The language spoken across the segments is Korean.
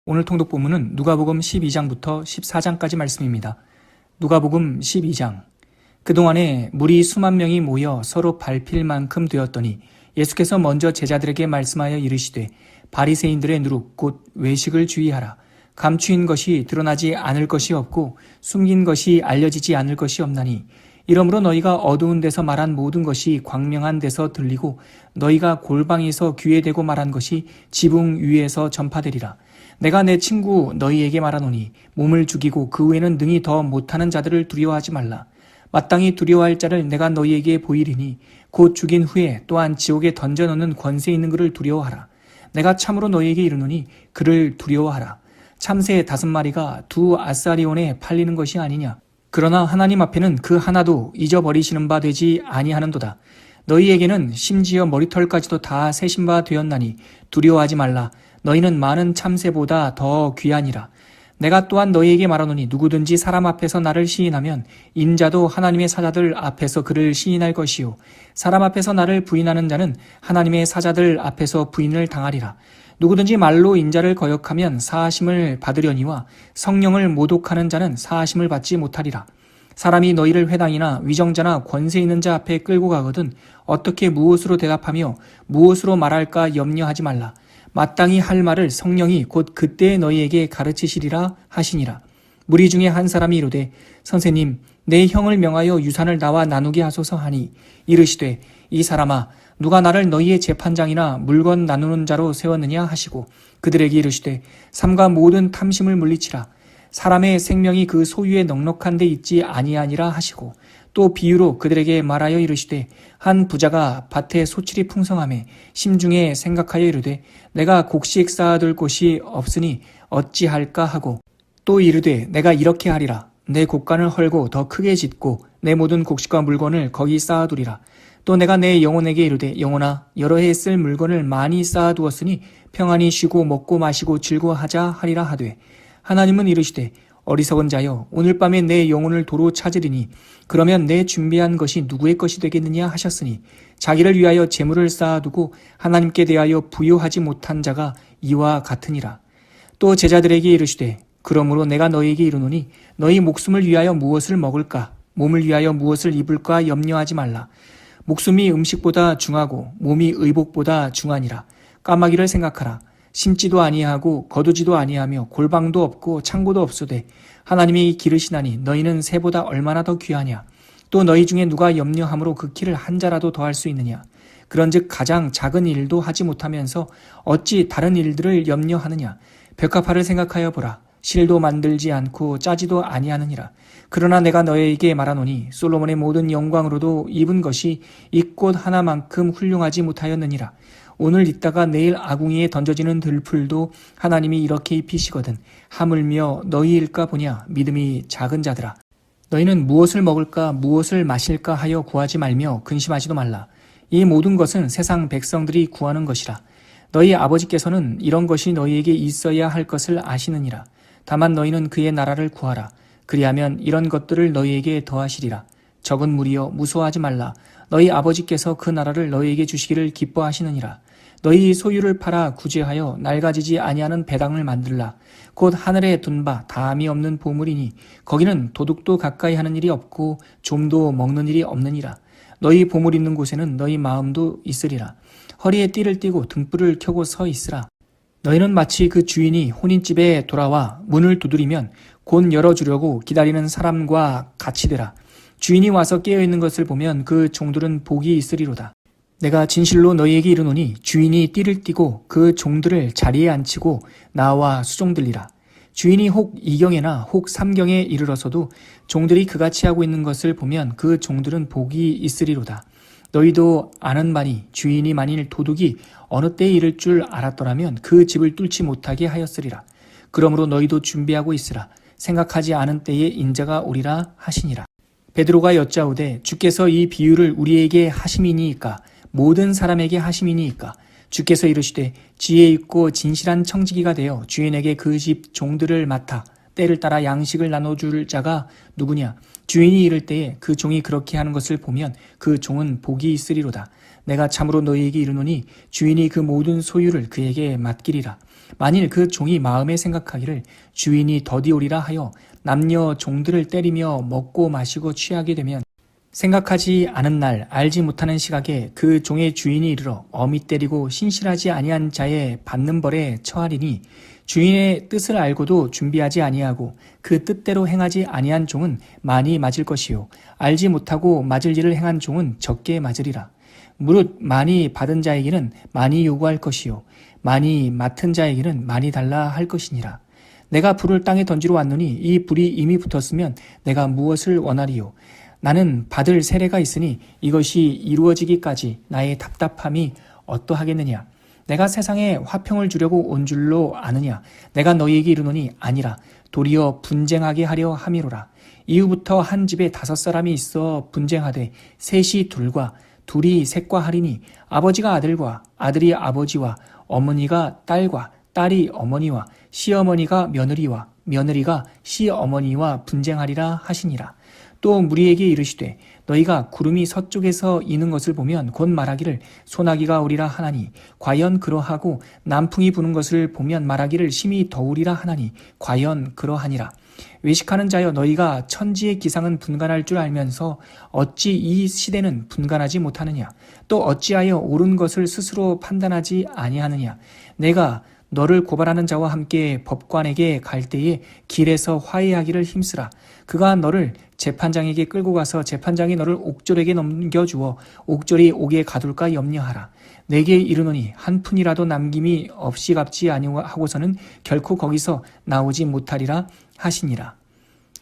오늘 통독 본문은 누가복음 12장부터 14장까지 말씀입니다. 누가복음 12장. 그동안에 무리 수만 명이 모여 서로 밟힐 만큼 되었더니 예수께서 먼저 제자들에게 말씀하여 이르시되 바리새인들의 누룩 곧 외식을 주의하라. 감추인 것이 드러나지 않을 것이 없고 숨긴 것이 알려지지 않을 것이 없나니 이러므로 너희가 어두운 데서 말한 모든 것이 광명한 데서 들리고 너희가 골방에서 귀에 대고 말한 것이 지붕 위에서 전파되리라. 내가 내 친구 너희에게 말하노니 몸을 죽이고 그 후에는 능히 더 못하는 자들을 두려워하지 말라. 마땅히 두려워할 자를 내가 너희에게 보이리니 곧 죽인 후에 또한 지옥에 던져넣는 권세 있는 그를 두려워하라. 내가 참으로 너희에게 이르노니 그를 두려워하라. 참새 5마리가 2아사리온에 팔리는 것이 아니냐. 그러나 하나님 앞에는 그 하나도 잊어버리시는 바 되지 아니하는도다. 너희에게는 심지어 머리털까지도 다 세신 바 되었나니 두려워하지 말라. 너희는 많은 참새보다 더 귀하니라. 내가 또한 너희에게 말하노니 누구든지 사람 앞에서 나를 시인하면 인자도 하나님의 사자들 앞에서 그를 시인할 것이요 사람 앞에서 나를 부인하는 자는 하나님의 사자들 앞에서 부인을 당하리라. 누구든지 말로 인자를 거역하면 사하심을 받으려니와 성령을 모독하는 자는 사하심을 받지 못하리라. 사람이 너희를 회당이나 위정자나 권세 있는 자 앞에 끌고 가거든 어떻게 무엇으로 대답하며 무엇으로 말할까 염려하지 말라. 마땅히 할 말을 성령이 곧 그때 너희에게 가르치시리라 하시니라. 무리 중에 한 사람이 이르되 선생님 내 형을 명하여 유산을 나와 나누게 하소서 하니 이르시되 이 사람아 누가 나를 너희의 재판장이나 물건 나누는 자로 세웠느냐 하시고 그들에게 이르시되 삼가 모든 탐심을 물리치라. 사람의 생명이 그 소유에 넉넉한 데 있지 아니하니라 하시고 또 비유로 그들에게 말하여 이르시되 한 부자가 밭에 소출이 풍성하매 심중에 생각하여 이르되 내가 곡식 쌓아둘 곳이 없으니 어찌할까 하고 또 이르되 내가 이렇게 하리라. 내 곡간을 헐고 더 크게 짓고 내 모든 곡식과 물건을 거기 쌓아두리라. 또 내가 내 영혼에게 이르되 영혼아 여러 해 쓸 물건을 많이 쌓아두었으니 평안히 쉬고 먹고 마시고 즐거워하자 하리라 하되 하나님은 이르시되 어리석은 자여 오늘 밤에 내 영혼을 도로 찾으리니 그러면 내 준비한 것이 누구의 것이 되겠느냐 하셨으니 자기를 위하여 재물을 쌓아두고 하나님께 대하여 부요하지 못한 자가 이와 같으니라. 또 제자들에게 이르시되 그러므로 내가 너희에게 이르노니 너희 목숨을 위하여 무엇을 먹을까 몸을 위하여 무엇을 입을까 염려하지 말라. 목숨이 음식보다 중하고 몸이 의복보다 중하니라. 까마귀를 생각하라. 심지도 아니하고 거두지도 아니하며 골방도 없고 창고도 없으되 하나님이 기르시나니 너희는 새보다 얼마나 더 귀하냐. 또 너희 중에 누가 염려함으로 그 키를 한 자라도 더할 수 있느냐. 그런즉 가장 작은 일도 하지 못하면서 어찌 다른 일들을 염려하느냐. 벽화파를 생각하여 보라. 실도 만들지 않고 짜지도 아니하느니라. 그러나 내가 너희에게 말하노니 솔로몬의 모든 영광으로도 입은 것이 이 꽃 하나만큼 훌륭하지 못하였느니라. 오늘 있다가 내일 아궁이에 던져지는 들풀도 하나님이 이렇게 입히시거든 하물며 너희일까 보냐. 믿음이 작은 자들아. 너희는 무엇을 먹을까 무엇을 마실까 하여 구하지 말며 근심하지도 말라. 이 모든 것은 세상 백성들이 구하는 것이라. 너희 아버지께서는 이런 것이 너희에게 있어야 할 것을 아시느니라. 다만 너희는 그의 나라를 구하라. 그리하면 이런 것들을 너희에게 더하시리라. 적은 무리여 무서워하지 말라. 너희 아버지께서 그 나라를 너희에게 주시기를 기뻐하시느니라. 너희 소유를 팔아 구제하여 낡아지지 아니하는 배당을 만들라. 곧 하늘에 둔 바 다함이 없는 보물이니 거기는 도둑도 가까이 하는 일이 없고 좀도 먹는 일이 없느니라. 너희 보물 있는 곳에는 너희 마음도 있으리라. 허리에 띠를 띠고 등불을 켜고 서 있으라. 너희는 마치 그 주인이 혼인집에 돌아와 문을 두드리면 곧 열어주려고 기다리는 사람과 같이 되라. 주인이 와서 깨어있는 것을 보면 그 종들은 복이 있으리로다. 내가 진실로 너희에게 이르노니 주인이 띠를 띠고 그 종들을 자리에 앉히고 나와 수종들리라. 주인이 혹 2경에나 혹 3경에 이르러서도 종들이 그같이 하고 있는 것을 보면 그 종들은 복이 있으리로다. 너희도 아는 바니 주인이 만일 도둑이 어느 때에 이를 줄 알았더라면 그 집을 뚫지 못하게 하였으리라. 그러므로 너희도 준비하고 있으라. 생각하지 않은 때에 인자가 오리라 하시니라. 베드로가 여짜오되 주께서 이 비유를 우리에게 하심이니이까 모든 사람에게 하심이니이까. 주께서 이르시되 지혜 있고 진실한 청지기가 되어 주인에게 그 집 종들을 맡아 때를 따라 양식을 나눠줄 자가 누구냐. 주인이 이를 때에 그 종이 그렇게 하는 것을 보면 그 종은 복이 있으리로다. 내가 참으로 너희에게 이르노니 주인이 그 모든 소유를 그에게 맡기리라. 만일 그 종이 마음에 생각하기를 주인이 더디오리라 하여 남녀 종들을 때리며 먹고 마시고 취하게 되면 생각하지 않은 날 알지 못하는 시각에 그 종의 주인이 이르러 엄히 때리고 신실하지 아니한 자의 받는 벌에 처하리니 주인의 뜻을 알고도 준비하지 아니하고 그 뜻대로 행하지 아니한 종은 많이 맞을 것이요 알지 못하고 맞을 일을 행한 종은 적게 맞으리라. 무릇 많이 받은 자에게는 많이 요구할 것이요 많이 맡은 자에게는 많이 달라 할 것이니라. 내가 불을 땅에 던지러 왔노니 이 불이 이미 붙었으면 내가 무엇을 원하리요. 나는 받을 세례가 있으니 이것이 이루어지기까지 나의 답답함이 어떠하겠느냐. 내가 세상에 화평을 주려고 온 줄로 아느냐. 내가 너희에게 이르노니 아니라 도리어 분쟁하게 하려 함이로라. 이후부터 한 집에 5사람이 있어 분쟁하되 셋이 둘과 둘이 셋과 하리니 아버지가 아들과 아들이 아버지와 어머니가 딸과 딸이 어머니와 시어머니가 며느리와 며느리가 시어머니와 분쟁하리라 하시니라. 또 무리에게 이르시되 너희가 구름이 서쪽에서 이는 것을 보면 곧 말하기를 소나기가 오리라 하나니 과연 그러하고 남풍이 부는 것을 보면 말하기를 심히 더우리라 하나니 과연 그러하니라. 외식하는 자여 너희가 천지의 기상은 분간할 줄 알면서 어찌 이 시대는 분간하지 못하느냐. 또 어찌하여 옳은 것을 스스로 판단하지 아니하느냐. 내가 너를 고발하는 자와 함께 법관에게 갈 때에 길에서 화해하기를 힘쓰라. 그가 너를 재판장에게 끌고 가서 재판장이 너를 옥졸에게 넘겨주어 옥졸이 옥에 가둘까 염려하라. 내게 이르노니 한 푼이라도 남김이 없이 갚지 아니하고서는 결코 거기서 나오지 못하리라 하시니라.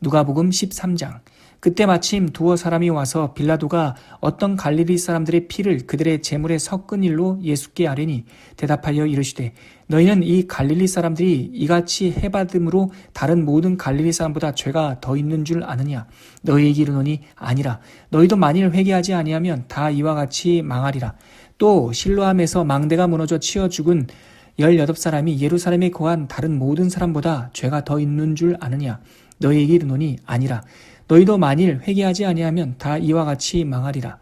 누가복음 13장. 그때 마침 두어 사람이 와서 빌라도가 어떤 갈릴리 사람들의 피를 그들의 제물에 섞은 일로 예수께 아뢰니 대답하여 이르시되 너희는 이 갈릴리 사람들이 이같이 해받음으로 다른 모든 갈릴리 사람보다 죄가 더 있는 줄 아느냐. 너희에게 이르노니 아니라. 너희도 만일 회개하지 아니하면 다 이와 같이 망하리라. 또 실로암에서 망대가 무너져 치어 죽은 18사람이 예루살렘에 거한 다른 모든 사람보다 죄가 더 있는 줄 아느냐. 너희에게 이르노니 아니라. 너희도 만일 회개하지 아니하면 다 이와 같이 망하리라.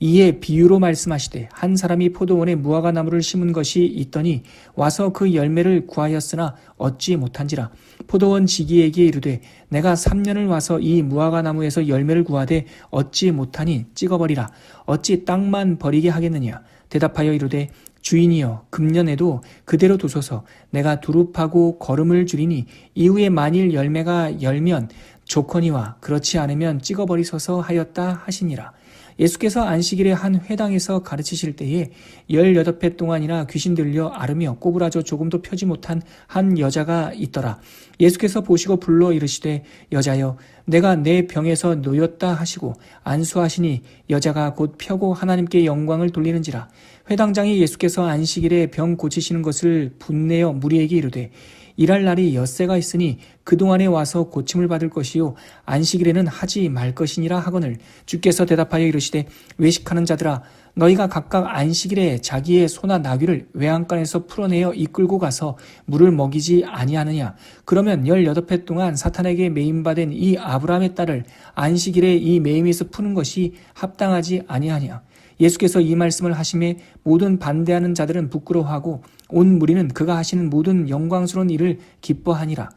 이에 비유로 말씀하시되 한 사람이 포도원에 무화과 나무를 심은 것이 있더니 와서 그 열매를 구하였으나 얻지 못한지라. 포도원 지기에게 이르되 내가 3년을 와서 이 무화과 나무에서 열매를 구하되 얻지 못하니 찍어버리라. 어찌 땅만 버리게 하겠느냐. 대답하여 이르되 주인이여 금년에도 그대로 두소서. 내가 두릅하고 거름을 줄이니 이후에 만일 열매가 열면 좋거니와 그렇지 않으면 찍어버리소서 하였다 하시니라. 예수께서 안식일에 한 회당에서 가르치실 때에 18회 동안이나 귀신 들려 앓으며 꼬부라져 조금도 펴지 못한 한 여자가 있더라. 예수께서 보시고 불러 이르시되 여자여 내가 내 병에서 놓였다 하시고 안수하시니 여자가 곧 펴고 하나님께 영광을 돌리는지라. 회당장이 예수께서 안식일에 병 고치시는 것을 분내어 무리에게 이르되 일할 날이 엿새가 있으니 그동안에 와서 고침을 받을 것이요 안식일에는 하지 말 것이니라 하거늘 주께서 대답하여 이르시되 외식하는 자들아 너희가 각각 안식일에 자기의 소나 나귀를 외양간에서 풀어내어 이끌고 가서 물을 먹이지 아니하느냐. 그러면 18회 동안 사탄에게 매임받은 이 아브라함의 딸을 안식일에 이 매임에서 푸는 것이 합당하지 아니하냐. 예수께서 이 말씀을 하심에 모든 반대하는 자들은 부끄러워하고 온 무리는 그가 하시는 모든 영광스러운 일을 기뻐하니라.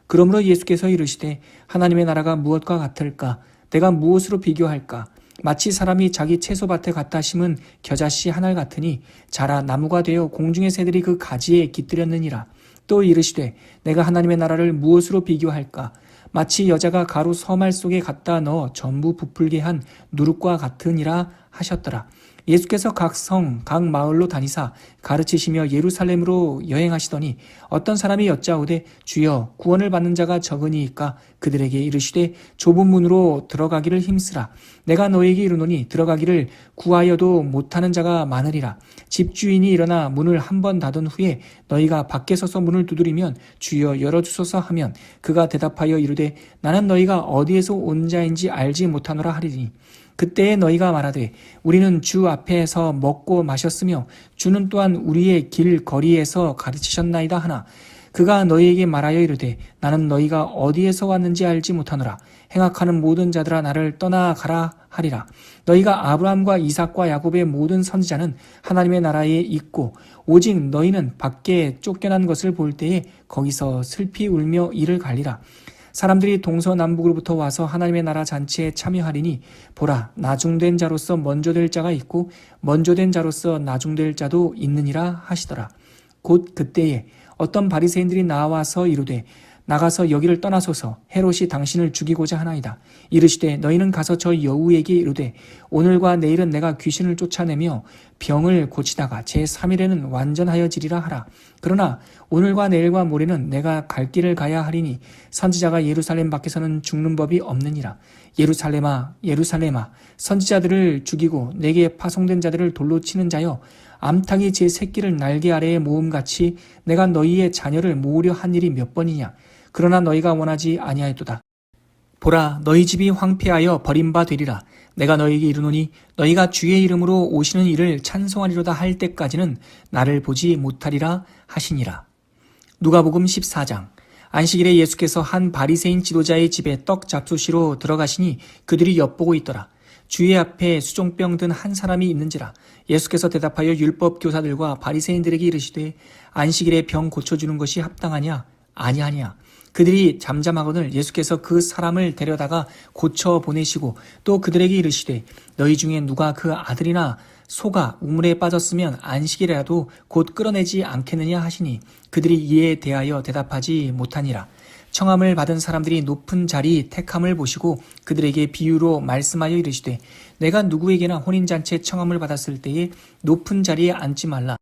그러므로 예수께서 이르시되 하나님의 나라가 무엇과 같을까? 내가 무엇으로 비교할까? 마치 사람이 자기 채소밭에 갖다 심은 겨자씨 하나 같으니 자라 나무가 되어 공중의 새들이 그 가지에 깃들였느니라. 또 이르시되 내가 하나님의 나라를 무엇으로 비교할까? 마치 여자가 가루 서말 속에 갖다 넣어 전부 부풀게 한 누룩과 같으니라 하셨더라. 예수께서 각 성, 각 마을로 다니사 가르치시며 예루살렘으로 여행하시더니 어떤 사람이 여짜오되 주여 구원을 받는 자가 적으니이까 그들에게 이르시되 좁은 문으로 들어가기를 힘쓰라. 내가 너에게 이르노니 들어가기를 구하여도 못하는 자가 많으리라. 집주인이 일어나 문을 한 번 닫은 후에 너희가 밖에 서서 문을 두드리면 주여 열어주소서 하면 그가 대답하여 이르되 나는 너희가 어디에서 온 자인지 알지 못하노라 하리니 그때에 너희가 말하되 우리는 주 앞에서 먹고 마셨으며 주는 또한 우리의 길 거리에서 가르치셨나이다 하나 그가 너희에게 말하여 이르되 나는 너희가 어디에서 왔는지 알지 못하노라. 행악하는 모든 자들아 나를 떠나가라 하리라. 너희가 아브라함과 이삭과 야곱의 모든 선지자는 하나님의 나라에 있고 오직 너희는 밖에 쫓겨난 것을 볼 때에 거기서 슬피 울며 이를 갈리라. 사람들이 동서남북으로부터 와서 하나님의 나라 잔치에 참여하리니 보라, 나중된 자로서 먼저 될 자가 있고 먼저 된 자로서 나중될 자도 있느니라 하시더라. 곧 그때에 어떤 바리새인들이 나와서 이르되 나가서 여기를 떠나소서, 헤롯이 당신을 죽이고자 하나이다. 이르시되 너희는 가서 저 여우에게 이르되 오늘과 내일은 내가 귀신을 쫓아내며 병을 고치다가 제3일에는 완전하여지리라 하라. 그러나 오늘과 내일과 모레는 내가 갈 길을 가야 하리니 선지자가 예루살렘 밖에서는 죽는 법이 없느니라. 예루살렘아, 예루살렘아, 선지자들을 죽이고 내게 파송된 자들을 돌로 치는 자여, 암탉이 제 새끼를 날개 아래에 모음같이 내가 너희의 자녀를 모으려 한 일이 몇 번이냐. 그러나 너희가 원하지 아니하였도다. 보라, 너희 집이 황폐하여 버림바 되리라. 내가 너희에게 이르노니 너희가 주의 이름으로 오시는 이를 찬송하리로다 할 때까지는 나를 보지 못하리라 하시니라. 누가복음 14장. 안식일에 예수께서 한 바리새인 지도자의 집에 떡 잡수시러 들어가시니 그들이 엿보고 있더라. 주의 앞에 수종병 든 한 사람이 있는지라. 예수께서 대답하여 율법 교사들과 바리새인들에게 이르시되 안식일에 병 고쳐주는 것이 합당하냐? 아니하냐. 그들이 잠잠하거늘 예수께서 그 사람을 데려다가 고쳐 보내시고 또 그들에게 이르시되 너희 중에 누가 그 아들이나 소가 우물에 빠졌으면 안식일에라도 곧 끌어내지 않겠느냐 하시니 그들이 이에 대하여 대답하지 못하니라. 청함을 받은 사람들이 높은 자리 택함을 보시고 그들에게 비유로 말씀하여 이르시되 내가 누구에게나 혼인잔치에 청함을 받았을 때에 높은 자리에 앉지 말라.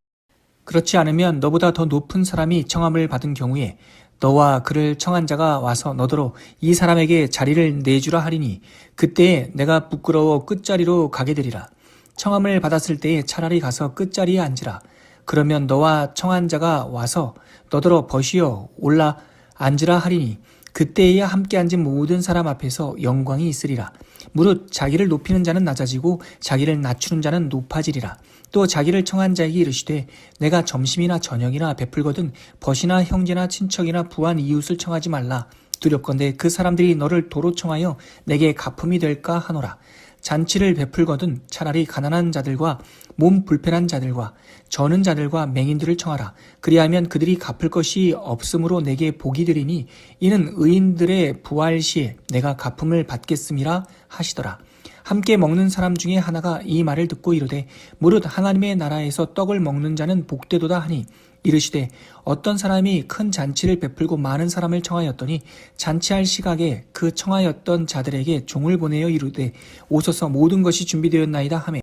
그렇지 않으면 너보다 더 높은 사람이 청함을 받은 경우에 너와 그를 청한 자가 와서 너더러 이 사람에게 자리를 내주라 하리니 그때에 내가 부끄러워 끝자리로 가게 되리라. 청함을 받았을 때에 차라리 가서 끝자리에 앉으라. 그러면 너와 청한 자가 와서 너더러 벗이어 올라 앉으라 하리니 그때에야 함께 앉은 모든 사람 앞에서 영광이 있으리라. 무릇 자기를 높이는 자는 낮아지고 자기를 낮추는 자는 높아지리라. 또 자기를 청한 자에게 이르시되 내가 점심이나 저녁이나 베풀거든 벗이나 형제나 친척이나 부한 이웃을 청하지 말라. 두렵건대 그 사람들이 너를 도로 청하여 내게 가품이 될까 하노라. 잔치를 베풀거든 차라리 가난한 자들과 몸 불편한 자들과 저는 자들과 맹인들을 청하라. 그리하면 그들이 갚을 것이 없으므로 내게 복이 되리니 이는 의인들의 부활 시에 내가 가품을 받겠음이라 하시더라. 함께 먹는 사람 중에 하나가 이 말을 듣고 이르되 무릇 하나님의 나라에서 떡을 먹는 자는 복되도다 하니 이르시되 어떤 사람이 큰 잔치를 베풀고 많은 사람을 청하였더니 잔치할 시각에 그 청하였던 자들에게 종을 보내어 이르되 오소서 모든 것이 준비되었나이다 하매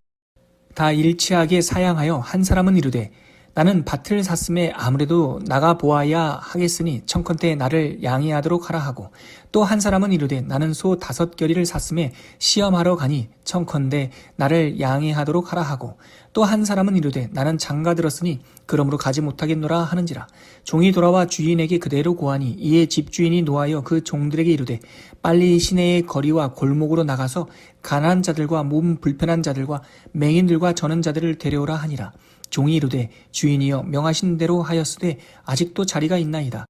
다 일치하게 사양하여 한 사람은 이르되 나는 밭을 샀음에 아무래도 나가 보아야 하겠으니 청컨대 나를 양해하도록 하라 하고 또 한 사람은 이르되 나는 소 5겨리를 샀음에 시험하러 가니 청컨대 나를 양해하도록 하라 하고 또 한 사람은 이르되 나는 장가 들었으니 그러므로 가지 못하겠노라 하는지라. 종이 돌아와 주인에게 그대로 고하니 이에 집주인이 노하여 그 종들에게 이르되 빨리 시내의 거리와 골목으로 나가서 가난한 자들과 몸 불편한 자들과 맹인들과 저는 자들을 데려오라 하니라. 종이 이르되 주인이여 명하신 대로 하였으되 아직도 자리가 있나이다.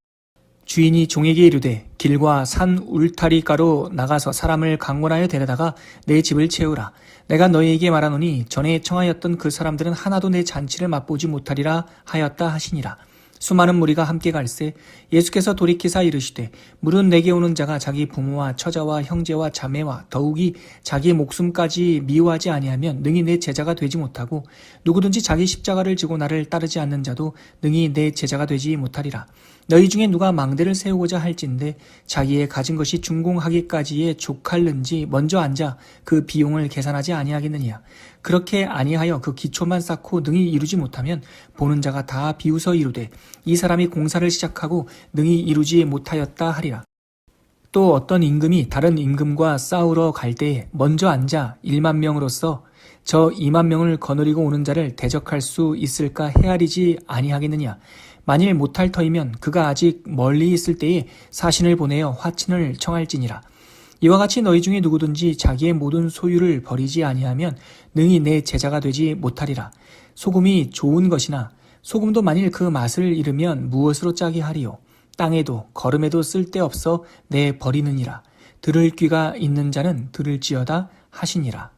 주인이 종에게 이르되 길과 산 울타리가로 나가서 사람을 강권하여 데려다가 내 집을 채우라. 내가 너희에게 말하노니 전에 청하였던 그 사람들은 하나도 내 잔치를 맛보지 못하리라 하였다 하시니라. 수많은 무리가 함께 갈새 예수께서 돌이키사 이르시되 무릇 내게 오는 자가 자기 부모와 처자와 형제와 자매와 더욱이 자기 목숨까지 미워하지 아니하면 능히 내 제자가 되지 못하고 누구든지 자기 십자가를 지고 나를 따르지 않는 자도 능히 내 제자가 되지 못하리라. 너희 중에 누가 망대를 세우고자 할진대 자기의 가진 것이 준공하기까지에 족할는지 먼저 앉아 그 비용을 계산하지 아니하겠느냐. 그렇게 아니하여 그 기초만 쌓고 능히 이루지 못하면 보는 자가 다 비웃어 이르되 이 사람이 공사를 시작하고 능히 이루지 못하였다 하리라. 또 어떤 임금이 다른 임금과 싸우러 갈 때에 먼저 앉아 1만 명으로서 저 2만 명을 거느리고 오는 자를 대적할 수 있을까 헤아리지 아니하겠느냐. 만일 못할 터이면 그가 아직 멀리 있을 때에 사신을 보내어 화친을 청할지니라. 이와 같이 너희 중에 누구든지 자기의 모든 소유를 버리지 아니하면 능히 내 제자가 되지 못하리라. 소금이 좋은 것이나 소금도 만일 그 맛을 잃으면 무엇으로 짜게 하리요. 땅에도 거름에도 쓸데없어 내 버리느니라. 들을 귀가 있는 자는 들을지어다 하시니라.